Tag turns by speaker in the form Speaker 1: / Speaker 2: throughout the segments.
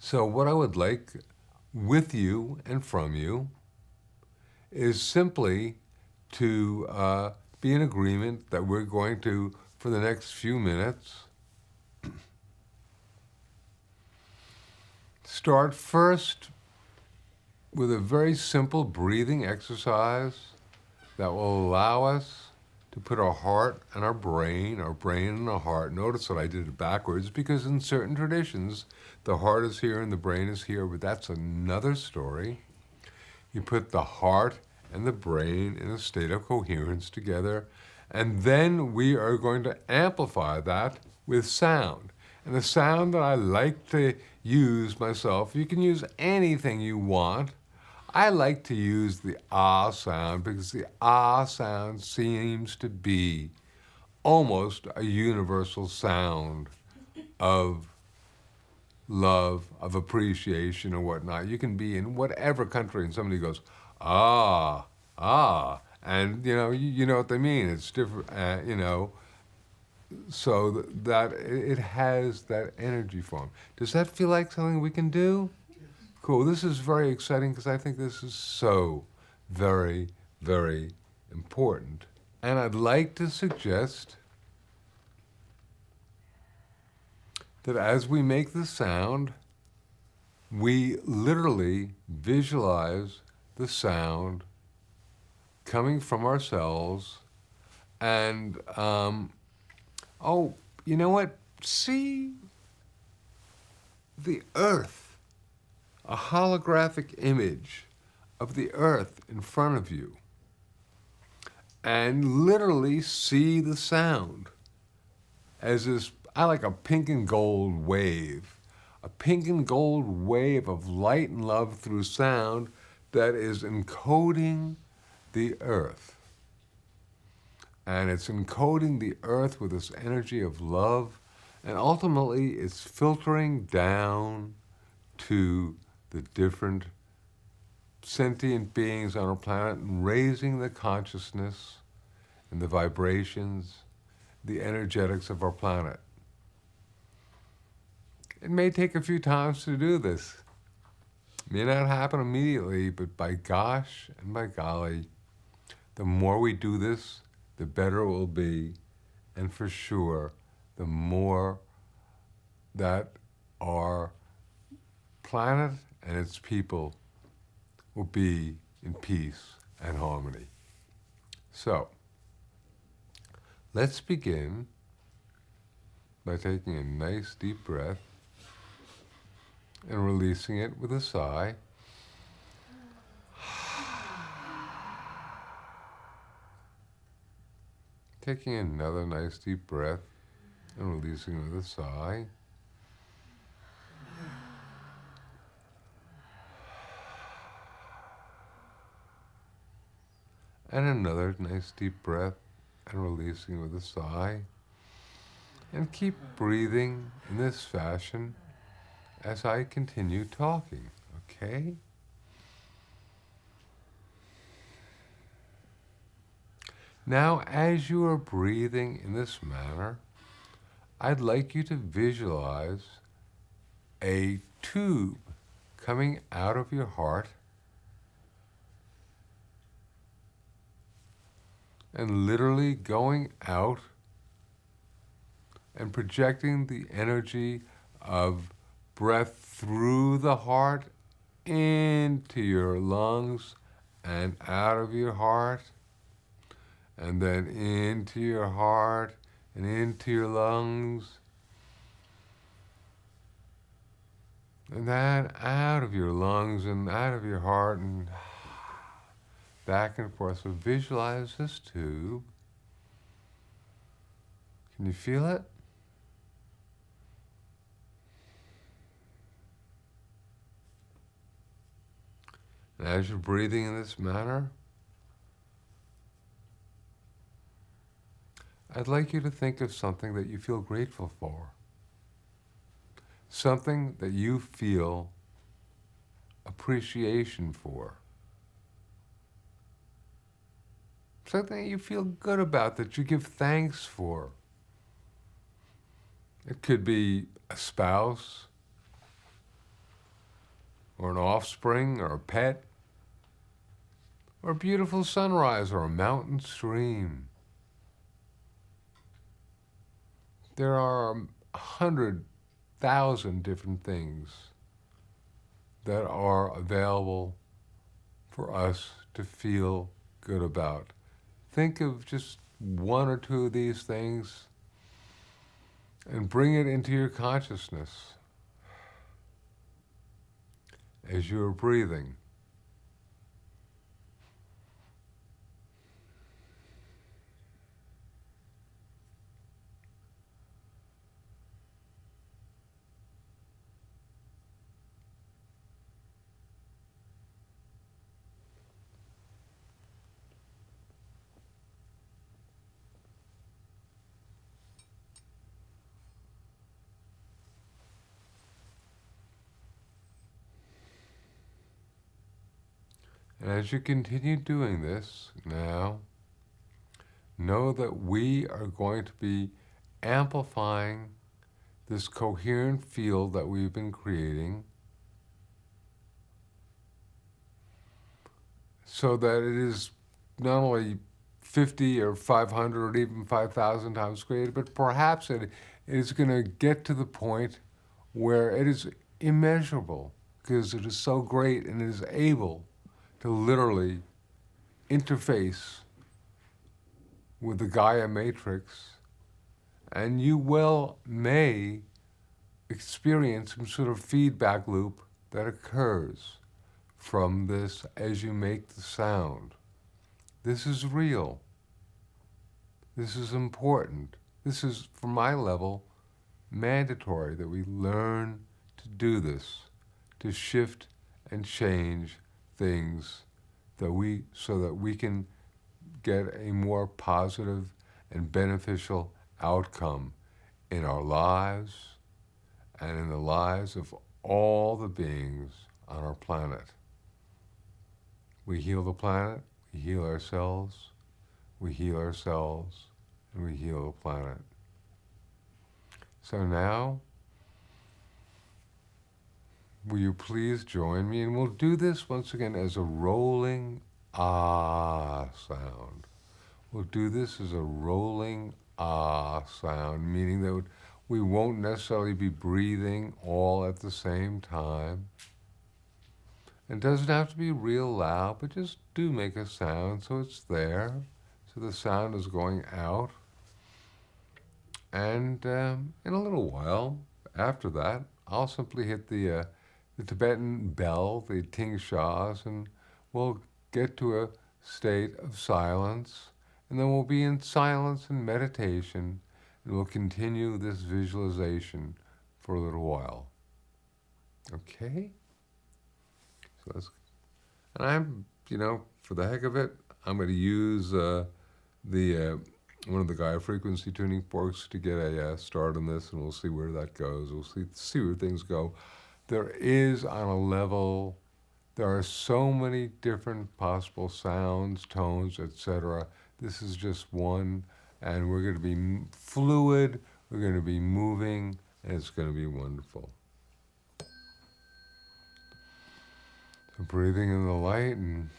Speaker 1: So what I would like with you and from you is simply to be in agreement that we're going to, for the next few minutes, start first with a very simple breathing exercise that will allow us to put our heart and our brain and our heart. Notice that I did it backwards because in certain traditions, the heart is here and the brain is here, but that's another story. You put the heart and the brain in a state of coherence together, and then we are going to amplify that with sound. And the sound that I like to use myself, you can use anything you want. I like to use the ah sound because the ah sound seems to be almost a universal sound of love, of appreciation, or whatnot. You can be in whatever country and somebody goes, ah, ah, and you know what they mean. It's different, so that it has that energy form. Does that feel like something we can do? Cool. This is very exciting because I think this is so very, very important. And I'd like to suggest that as we make the sound, we literally visualize the sound coming from ourselves. And, oh, you know what? See the earth, a holographic image of the earth in front of you, and literally see the sound as this, I like a pink and gold wave, a pink and gold wave of light and love through sound that is encoding the earth. And it's encoding the earth with this energy of love, and ultimately it's filtering down to the different sentient beings on our planet and raising the consciousness and the vibrations, the energetics of our planet. It may take a few times to do this. It may not happen immediately, but by gosh and by golly, the more we do this, the better it will be, and for sure, the more that our planet and its people will be in peace and harmony. So, let's begin by taking a nice deep breath and releasing it with a sigh. Taking another nice deep breath and releasing it with a sigh. And another nice deep breath and releasing with a sigh. And keep breathing in this fashion as I continue talking, okay? Now, as you are breathing in this manner, I'd like you to visualize a tube coming out of your heart and literally going out and projecting the energy of breath through the heart into your lungs and out of your heart, and then into your heart and into your lungs, and then out of your lungs and out of your heart and back and forth. So visualize this tube. Can you feel it? And as you're breathing in this manner, I'd like you to think of something that you feel grateful for. Something that you feel appreciation for. Something that you feel good about, that you give thanks for. It could be a spouse. or an offspring, or a pet, or a beautiful sunrise, or a mountain stream. There are 100,000 different things that are available for us to feel good about. Think of just one or two of these things and bring it into your consciousness as you're breathing. And as you continue doing this now, know that we are going to be amplifying this coherent field that we've been creating so that it is not only 50 or 500 or even 5,000 times greater, but perhaps it is going to get to the point where it is immeasurable because it is so great and it is able to literally interface with the Gaia matrix, and you may experience some sort of feedback loop that occurs from this as you make the sound. This is real. This is important. This is, from my level, mandatory that we learn to do this, to shift and change things so that we can get a more positive and beneficial outcome in our lives and in the lives of all the beings on our planet. We heal the planet, we heal ourselves, we heal ourselves, and we heal the planet. So now, will you please join me? And we'll do this once again as a rolling ah sound. We'll do this as a rolling ah sound, meaning that we won't necessarily be breathing all at the same time. It doesn't have to be real loud, but just do make a sound so it's there, so the sound is going out. And in a little while after that, I'll simply hit the Tibetan bell, the ting shas, and we'll get to a state of silence. And then we'll be in silence and meditation, and we'll continue this visualization for a little while. Okay? And I'm, for the heck of it, I'm going to use one of the Gaia frequency tuning forks to get a start on this, and we'll see where that goes. We'll see where things go. There is, on a level, there are so many different possible sounds, tones, etc. This is just one, and we're going to be fluid, we're going to be moving, and it's going to be wonderful. So breathing in the light and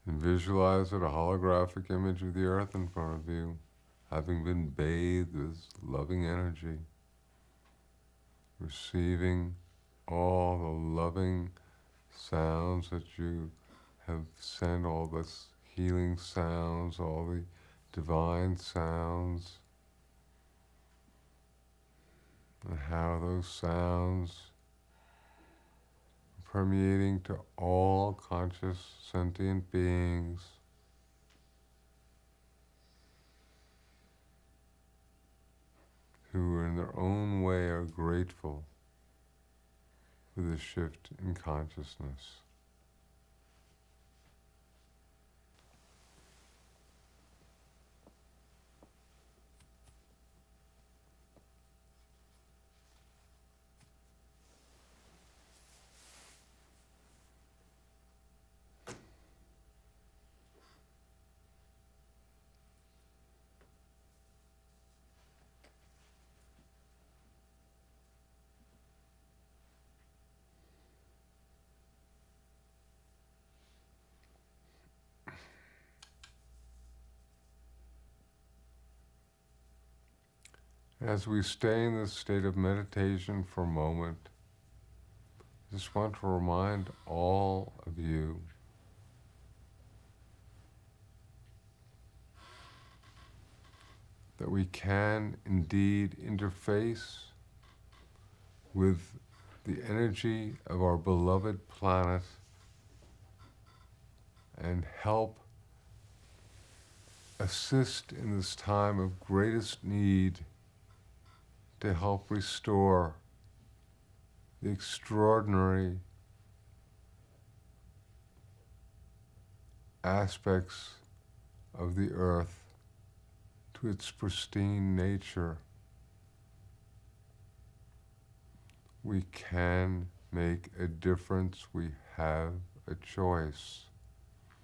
Speaker 1: And visualize it, a holographic image of the earth in front of you, having been bathed with loving energy, receiving all the loving sounds that you have sent, all the healing sounds, all the divine sounds, and how those sounds are permeating to all conscious sentient beings, who in their own way are grateful for the shift in consciousness. As we stay in this state of meditation for a moment, I just want to remind all of you that we can indeed interface with the energy of our beloved planet and help assist in this time of greatest need to help restore the extraordinary aspects of the earth to its pristine nature. We can make a difference. We have a choice.